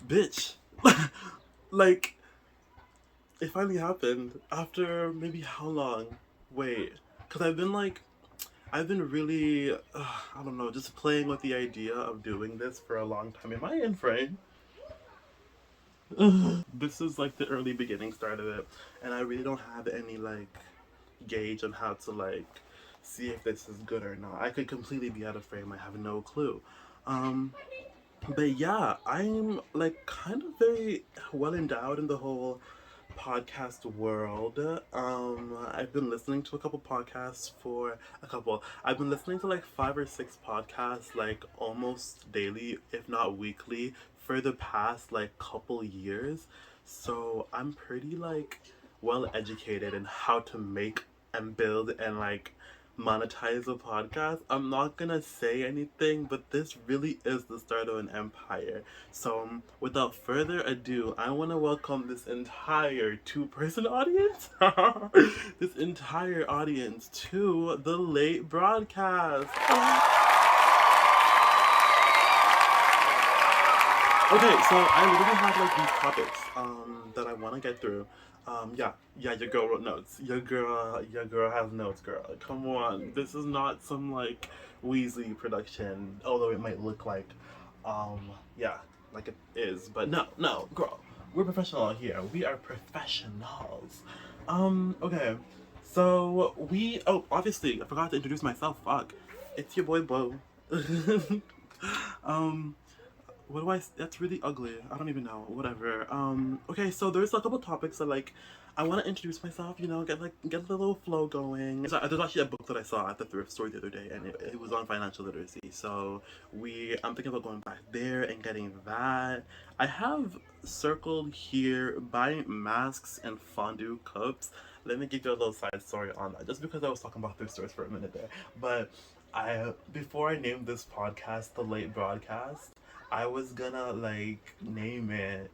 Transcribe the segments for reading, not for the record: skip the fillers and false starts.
Bitch. Like, it finally happened after maybe how long? Wait, because I've been really, I don't know, just playing with the idea of doing this for a long time. Am I in frame? This is like the early beginning start of it, and I really don't have any like gauge on how to like see if this is good or not. I could completely be out of frame. I have no clue. Um, but yeah, I'm like kind of very well endowed in the whole podcast world. I've been listening to a couple podcasts for a couple. I've been listening to like 5 or 6 podcasts like almost daily, if not weekly, for the past like couple years. So I'm pretty like well educated in how to make and build and like monetize a podcast. I'm not gonna say anything, but this really is the start of an empire. So, without further ado, I want to welcome this entire two-person audience, this entire audience to the late broadcast. Okay, so I literally have like these topics that I want to get through. Yeah, your girl wrote notes. Your girl has notes, girl. Come on, this is not some like Weasley production, although it might look like, um, yeah, like it is. But no, no, girl, we're professional here. We are professionals. Okay, so obviously I forgot to introduce myself. Fuck, it's your boy Bo. um what do I? That's really ugly. I don't even know. Whatever. Okay, so there's a couple topics that like I want to introduce myself. You know, get the little flow going. So, there's actually a book that I saw at the thrift store the other day, and it was on financial literacy. So I'm thinking about going back there and getting that. I have circled here buying masks and fondue cups. Let me give you a little side story on that, just because I was talking about thrift stores for a minute there. But before I named this podcast the Late Broadcast, I was gonna like name it.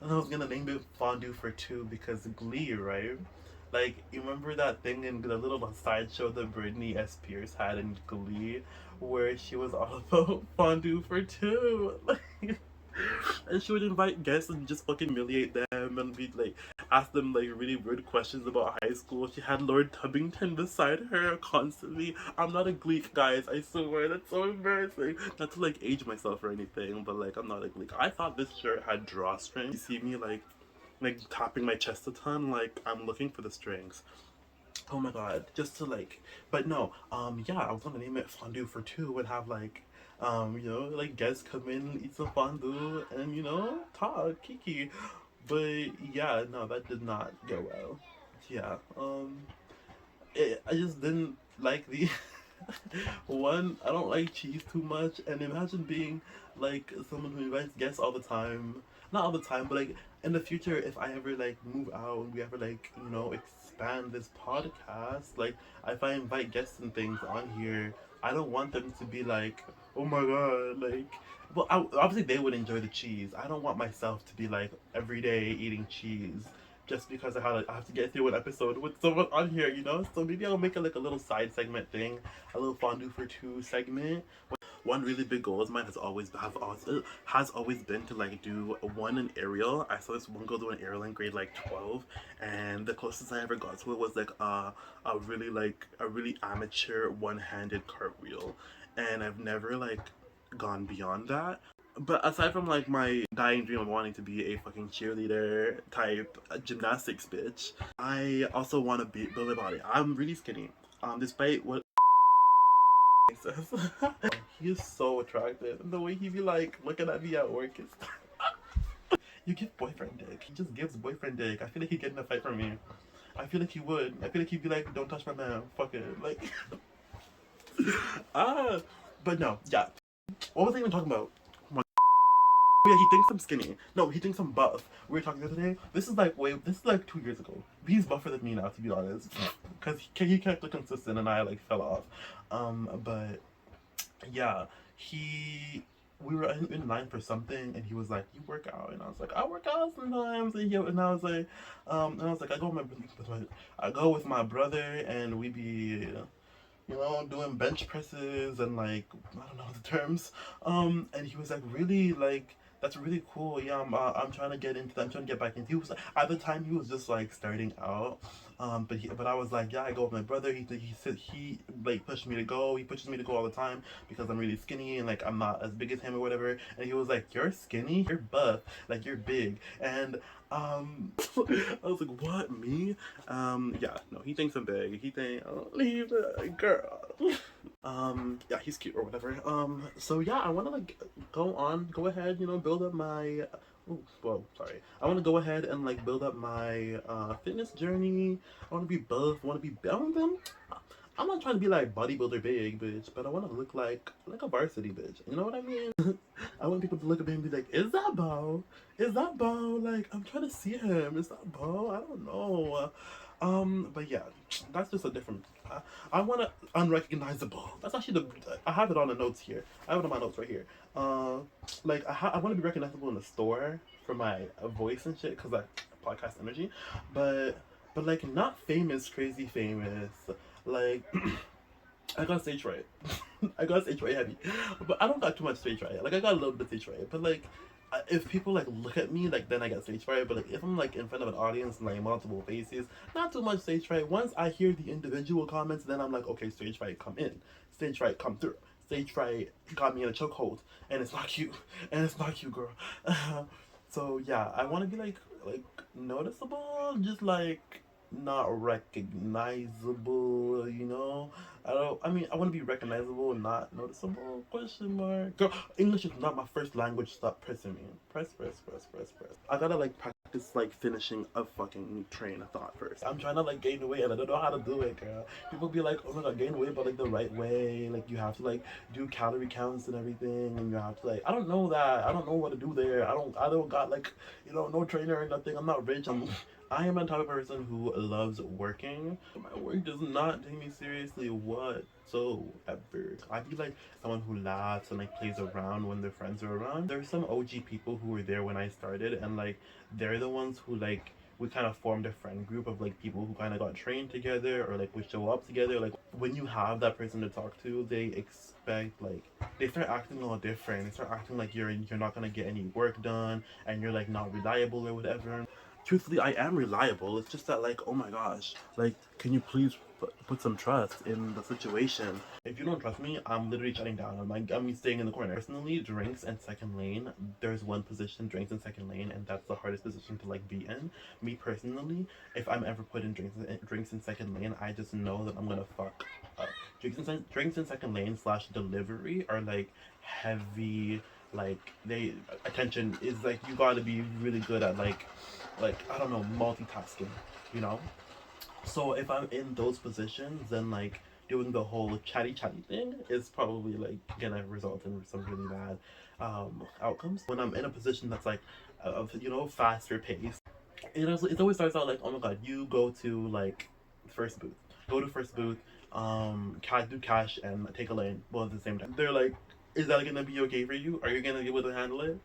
I was gonna name it Fondue for Two because Glee, right? Like, you remember that thing in the little sideshow that Britney S. Spears had in Glee, where she was all about fondue for two? Like, and she would invite guests and just fucking humiliate them and be like, ask them like really weird questions about high school. She had Lord Tubbington beside her constantly. I'm not a Gleek, guys. I swear that's so embarrassing. Not to like age myself or anything, but like I'm not a Gleek. I thought this shirt had drawstrings. You see me like tapping my chest a ton, like I'm looking for the strings. Oh my god, just to like, but no, yeah, I was gonna name it Fondue for Two and have like, like guests come in, eat some fondue, and talk, kiki. But yeah, no, that did not go well. Yeah, I just didn't like the one. I don't like cheese too much, and imagine being like someone who invites guests all the time. Not all the time, but like in the future, if I ever like move out and we ever like expand this podcast, like if I invite guests and things on here, I don't want them to be like, oh my god, like. Well, obviously they would enjoy the cheese. I don't want myself to be like every day eating cheese just because I have to get through an episode with someone on here, you know? So maybe I'll make it like a little side segment thing, a little fondue for two segment. One really big goal of mine has always been to like do one in aerial. I saw this one girl do an aerial in grade like 12, and the closest I ever got to it was like a really amateur one-handed cartwheel, and I've never like gone beyond that. But aside from like my dying dream of wanting to be a fucking cheerleader type gymnastics bitch, I also want to build a body. I'm really skinny. Despite what says, he is so attractive. And the way he be like looking at me at work is, you give boyfriend dick. He just gives boyfriend dick. I feel like he'd get in a fight from me. I feel like he would. I feel like he'd be like, "Don't touch my man. Fuck it." Like, ah. But no, yeah. What was I even talking about? Yeah, he thinks I'm skinny. No, he thinks I'm buff. We were talking the other day. This is like 2 years ago. He's buffer than me now, to be honest. Because he kept it consistent and I like fell off. But yeah, we were in line for something and he was like, "You work out?" And I was like, "I work out sometimes." And I was like, I go with my brother and we be doing bench presses and like I don't know the terms. And he was like really like That's really cool. Yeah, I'm trying to get into that. I'm trying to get back into. He was at the time he was just like starting out. But I was like, yeah, I go with my brother. He said he like pushed me to go. He pushes me to go all the time because I'm really skinny and like I'm not as big as him or whatever. And he was like, you're skinny, you're buff, like you're big. And I was like, what, me? Yeah, no, he thinks I'm big. He think, oh, leave the girl. Yeah, he's cute or whatever. So yeah, I want to like go ahead, you know, build up my. Oh, well, sorry. I want to go ahead and like build up my fitness journey. I want to be buff. I want to be. I'm not trying to be like bodybuilder big bitch, but I want to look like a varsity bitch. You know what I mean? I want people to look at me and be like, "Is that Bo? Is that Bo? Like, I'm trying to see him. Is that Bo? I don't know." But yeah, that's just a different. I want to unrecognizable. That's actually the. I have it on the notes here. I have it on my notes right here. Uh, like I want to be recognizable in the store for my voice and shit, cause like podcast energy, but like not famous, crazy famous. Like I got stage fright. I got stage fright heavy, but I don't got too much stage fright. Like I got a little bit of stage fright, but like if people like look at me, like then I get stage fright. But like if I'm like in front of an audience and like multiple faces, not too much stage fright. Once I hear the individual comments, then I'm like, okay, stage fright come in, stage fright come through. Stage fright got me in a chokehold, and it's not cute, and it's not cute, girl. So yeah, I want to be like noticeable, just like not recognizable, you know. I mean, I want to be recognizable, not noticeable. Question mark. Girl, English is not my first language. Stop pressing me. Press. I gotta like practice like finishing a fucking train of thought first. I'm trying to like gain weight and I don't know how to do it, girl. People be like, oh my god, gain weight, but like the right way. Like you have to like do calorie counts and everything, and you have to like. I don't know that. I don't know what to do there. I don't got like, you know, no trainer or nothing. I'm not rich. I am a type of person who loves working. My work does not take me seriously whatsoever. I'd be like someone who laughs and like plays around when their friends are around. There's some OG people who were there when I started, and like they're the ones who like we kind of formed a friend group of like people who kind of got trained together or like we show up together. Like when you have that person to talk to, they expect like they start acting all different. They start acting like you're not gonna get any work done and you're like not reliable or whatever. Truthfully, I am reliable. It's just that, like, oh my gosh, like, can you please put some trust in the situation? If you don't trust me, I'm literally shutting down. I'm staying in the corner. Personally, drinks and second lane, there's one position, drinks and second lane, and that's the hardest position to, like, be in. Me personally, if I'm ever put in drinks in second lane, I just know that I'm gonna fuck up. Drinks in second lane slash delivery are, like, heavy, like, they, attention is, like, you gotta be really good at, like I don't know, multitasking, you know. So if I'm in those positions, then like doing the whole chatty thing is probably like gonna result in some really bad outcomes. When I'm in a position that's like of you know faster pace, it always starts out like, oh my god, you go to like first booth, go to first booth, do cash and take a lane both at the same time. They're like, is that gonna be okay for you? Are you gonna be able to handle it?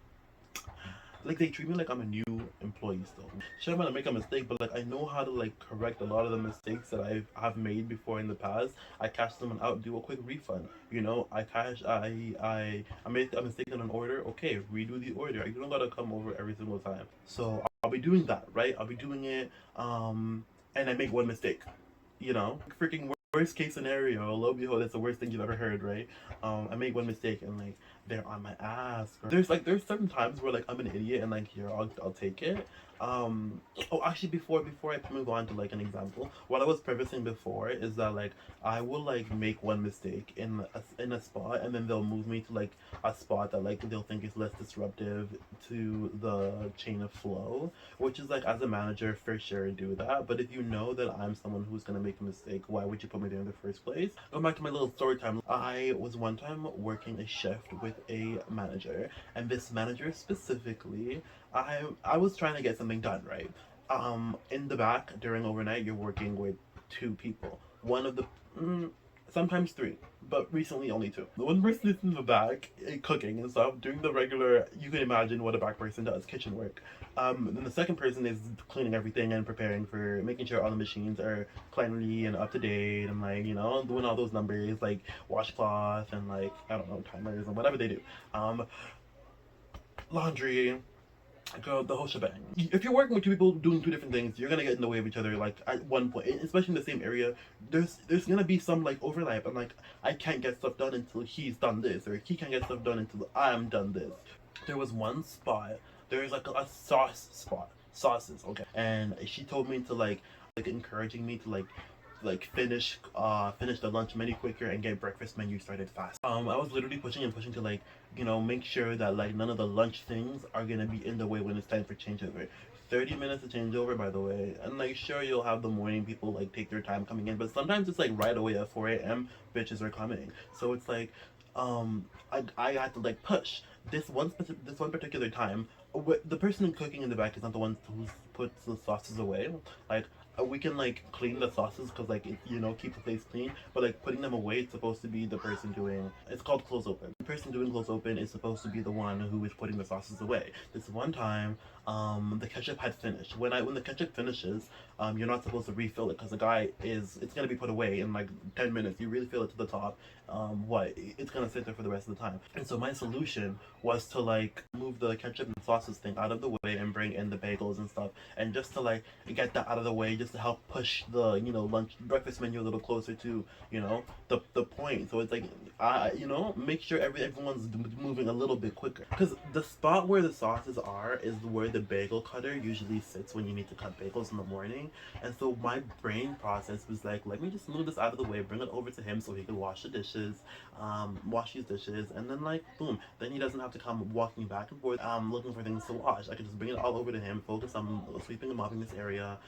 Like they treat me like I'm a new employee still. Sure, I'm gonna make a mistake, but like I know how to like correct a lot of the mistakes that I've made before in the past. I cash someone out, do a quick refund. You know, I made a mistake on an order. Okay, redo the order. You don't gotta come over every single time. So I'll be doing that, right? I'll be doing it. And I make one mistake. You know, freaking worst case scenario. Lo and behold, that's the worst thing you've ever heard, right? I make one mistake and like they're on my ass. There's certain times where like I'm an idiot and like here I'll take it. Um, oh actually before I move on to like an example, what I was prefacing before is that like I will like make one mistake in a spot and then they'll move me to like a spot that like they'll think is less disruptive to the chain of flow, which is like as a manager for sure do that. But if you know that I'm someone who's gonna make a mistake, why would you put me there in the first place? Going back to my little story time, I was one time working a shift with a manager, and this manager specifically, I was trying to get something done, right? In the back during overnight, you're working with two people. One of the sometimes three, but recently only two. The one person is in the back cooking and stuff, doing the regular. You can imagine what a back person does, kitchen work. Then the second person is cleaning everything and preparing for making sure all the machines are cleanly and up to date and like you know doing all those numbers like washcloth and like I don't know timers and whatever they do. laundry, go the whole shebang. If you're working with two people doing two different things, you're gonna get in the way of each other. Like at one point, especially in the same area, there's gonna be some like overlap. And like I can't get stuff done until he's done this, or he can't get stuff done until I'm done this. There was one spot. There's like a sauce spot, sauces. Okay, and she told me to like encouraging me to like finish the lunch menu quicker and get breakfast menu started fast. I was literally pushing and pushing to like, you know, make sure that like none of the lunch things are gonna be in the way when it's time for changeover. 30 minutes to change over, by the way. And like sure you'll have the morning people like take their time coming in, but sometimes it's like right away at 4 a.m. bitches are coming. So it's like I had to like push this one particular time. The person cooking in the back is not the one who puts the sauces away. Like we can like clean the sauces because like it, you know, keep the place clean, but like putting them away, it's supposed to be the person doing, it's called close open. The person doing close open is supposed to be the one who is putting the sauces away. This one time the ketchup had finished. When the ketchup finishes, you're not supposed to refill it because the guy is, it's gonna be put away in like 10 minutes. You really fill it to the top, it's gonna sit there for the rest of the time. And so my solution was to like move the ketchup and sauces thing out of the way and bring in the bagels and stuff, and just to like get that out of the way, just to help push the, you know, lunch breakfast menu a little closer to, you know, the point. So it's like you know, make sure everyone's moving a little bit quicker, because the spot where the sauces are is where the bagel cutter usually sits when you need to cut bagels in the morning. And so my brain process was like, let me just move this out of the way, bring it over to him so he could wash the dishes, wash these dishes, and then like boom, then he doesn't have to come walking back and forth looking for things to wash. I could just bring it all over to him, focus on sweeping and mopping this area,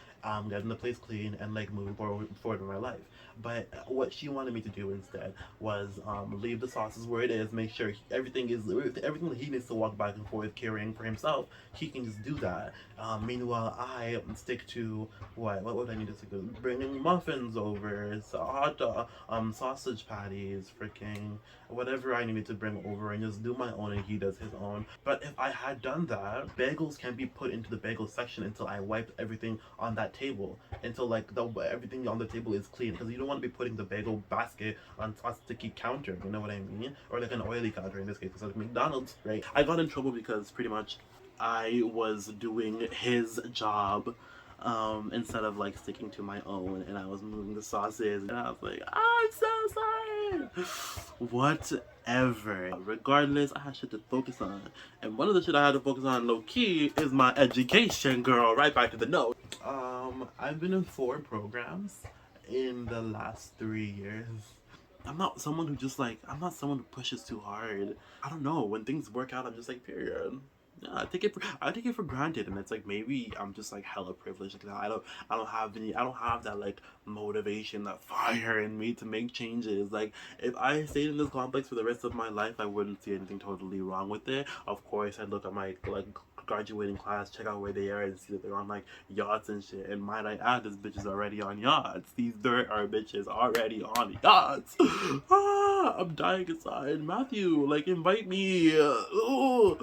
getting the place clean, and like moving forward in my life. But what she wanted me to do instead was leave the sauces where it is, make sure everything that he needs to walk back and forth carrying for himself, he can just do that. Meanwhile, I stick to what would I need to stick to? Bringing muffins over, so hot dog, sausage patties, freaking whatever I needed to bring over, and just do my own, and he does his own. But if I had done that, bagels can be put into the bagel section until I wiped everything on that table, until like everything on the table is clean, because you don't want to be putting the bagel basket on a sticky counter, you know what I mean, or like an oily counter in this case, because like McDonald's, right? I got in trouble because pretty much I was doing his job instead of like sticking to my own, and I was moving the sauces, and I was like, I'm so sorry. Whatever. Regardless, I had shit to focus on, and one of the shit I had to focus on low key is my education, girl. Right back to the note. I've been in 4 programs in the last 3 years. I'm not someone who just like, I'm not someone who pushes too hard. I don't know, when things work out, I'm just like, period. Yeah, I take it for granted, and it's like maybe I'm just like hella privileged. Like I don't have that like motivation, that fire in me to make changes. Like if I stayed in this complex for the rest of my life, I wouldn't see anything totally wrong with it. Of course, I'd look at my like graduating class, check out where they are, and see that they're on like yachts and shit. And might I add, this bitch is already on yachts. These dirt are bitches already on yachts. I'm dying inside. Matthew, like invite me. Ooh.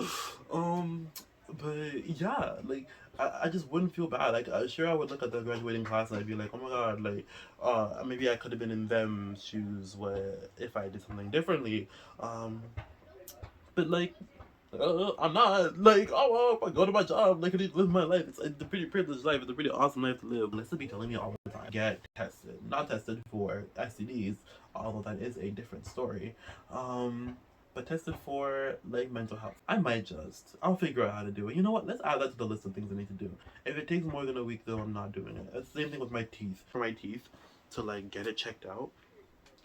But yeah, like I just wouldn't feel bad. Like sure I would look at the graduating class and I'd be like, oh my god, like maybe I could have been in them shoes where if I did something differently. But like I'm not like, oh well, if I go to my job, like I need to live my life. It's a pretty privileged life. It's a pretty awesome life to live. Let's be telling me all the time, get tested, not tested for STDs, although that is a different story. But tested for like mental health. I'll figure out how to do it. You know what? Let's add that to the list of things I need to do. If it takes more than a week, though, I'm not doing it. It's the same thing with my teeth. For my teeth, to like get it checked out,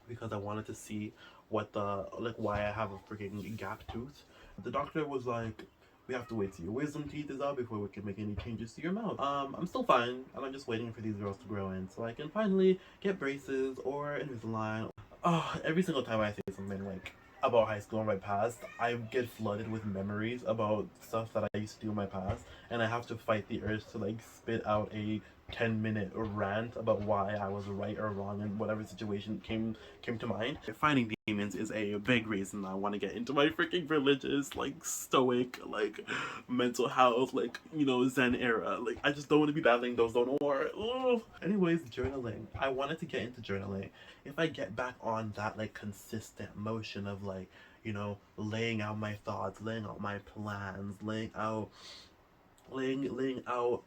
because I wanted to see what the like why I have a freaking gap tooth. The doctor was like, we have to wait till your wisdom teeth is out before we can make any changes to your mouth. I'm still fine, and I'm just waiting for these girls to grow in so I can finally get braces or Invisalign. Oh, every single time I say something like about high school in my past, I get flooded with memories about stuff that I used to do in my past, and I have to fight the urge to like spit out a 10-minute rant about why I was right or wrong in whatever situation came to mind. Finding demons is a big reason I want to get into my freaking religious, like stoic, like mental health, like, you know, Zen era. Like I just don't want to be battling those no more. Ugh. Anyways, journaling. I wanted to get into journaling. If I get back on that like consistent motion of like, you know, laying out my thoughts, laying out my plans, laying out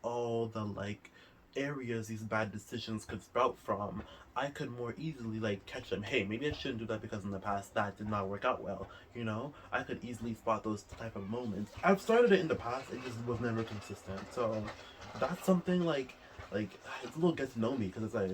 all the like areas these bad decisions could sprout from, I could more easily like catch them. Hey, maybe I shouldn't do that because in the past that did not work out well. You know, I could easily spot those type of moments. I've started it in the past, it just was never consistent. So that's something like it's a little get to know me because it's like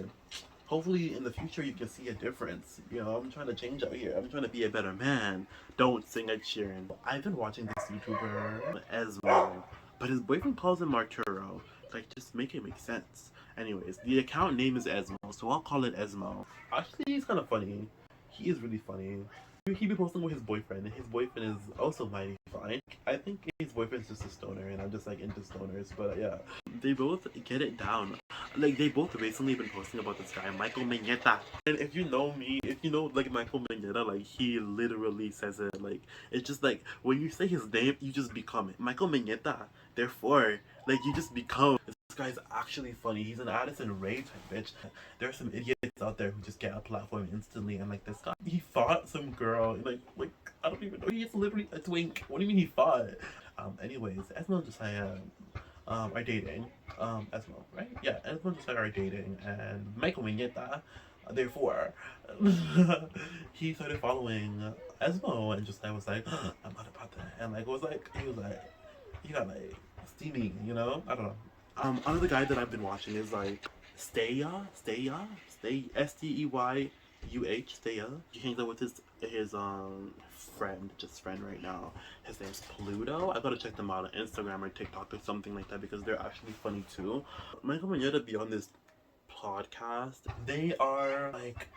hopefully in the future you can see a difference. You know, I'm trying to change out here. I'm trying to be a better man. Don't sing Ed Sheeran. I've been watching this YouTuber Esmo, but his boyfriend calls him Arturo. Like, just make it make sense. Anyways, the account name is Esmo, so I'll call it Esmo. Actually, he's kind of funny. He is really funny. He be posting with his boyfriend, and his boyfriend is also mighty fine. I think his boyfriend's just a stoner, and I'm just like into stoners. But yeah, they both get it down. Like they both recently been posting about this guy, Michael Mignetta. And if you know me, if you know like Michael Mignetta, like he literally says it. Like it's just like when you say his name, you just become it. Michael Mignetta. Therefore, like you just become. This guy's actually funny. He's an Addison Rae type bitch. There are some idiots out there who just get a platform instantly, and like this guy, he fought some girl. Like I don't even know. He's literally a twink. What do you mean he fought? Anyways, Esmo and Josiah are dating. Esmo, right? Yeah, Esmo and Josiah are dating, and Michael Mignetta, therefore, he started following Esmo, and Josiah was like, I'm not about that, and like he was like, you got like steaming, you know? I don't know. Another guy that I've been watching is like Steyuh, Steyuh. He hangs out with his friend right now. His name's Pluto. I gotta check them out on Instagram or TikTok or something like that because they're actually funny too. Michael Mignetta be on this podcast. They are like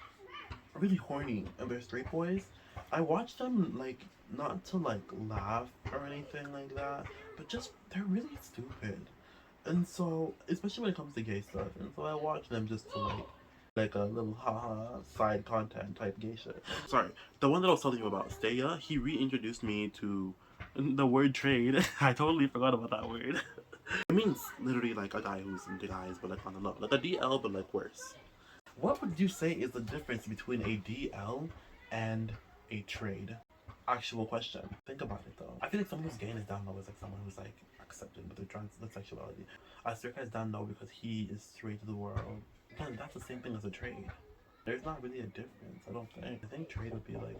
really horny and they're straight boys. I watch them like not to like laugh or anything like that, but just they're really stupid. And so, especially when it comes to gay stuff, and so I watch them just to like a little haha side content type gay shit. Sorry, the one that I was telling you about, Steyuh, he reintroduced me to the word trade. I totally forgot about that word. It means literally like a guy who's into guys, but like on the low, like a DL, but like worse. What would you say is the difference between a DL and a trade? Actual question. Think about it though. I feel like someone who's gay and is down low is like someone who's like accepted with their transsexuality. A straight guy's down low because he is straight to the world. Again, that's the same thing as a trade. There's not really a difference, I don't think. I think trade would be like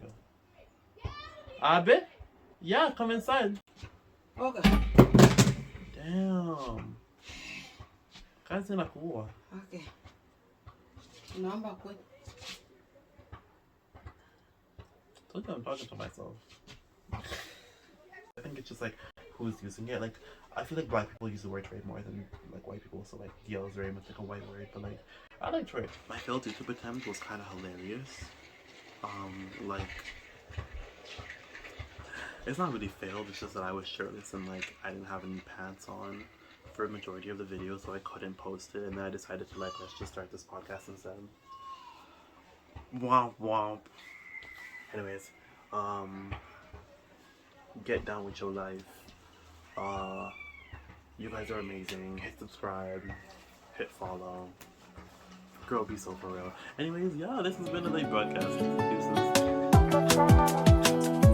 a Abe? Yeah, come inside. Okay. Damn. Kazi nakuwa. Okay. Naomba kwe. Told you I'm talking to myself. I think it's just like who's using it. Like I feel like black people use the word trade more than like white people. So like DL is very much like a white word, but like I like trade. My failed YouTube attempt was kind of hilarious. Like it's not really failed. It's just that I was shirtless and like I didn't have any pants on for a majority of the video, so I couldn't post it. And then I decided to like let's just start this podcast instead. Womp womp. Anyways, get down with your life. You guys are amazing. Hit subscribe, hit follow. Girl, be so for real. Anyways, yeah, this has been a late broadcast. Deuces.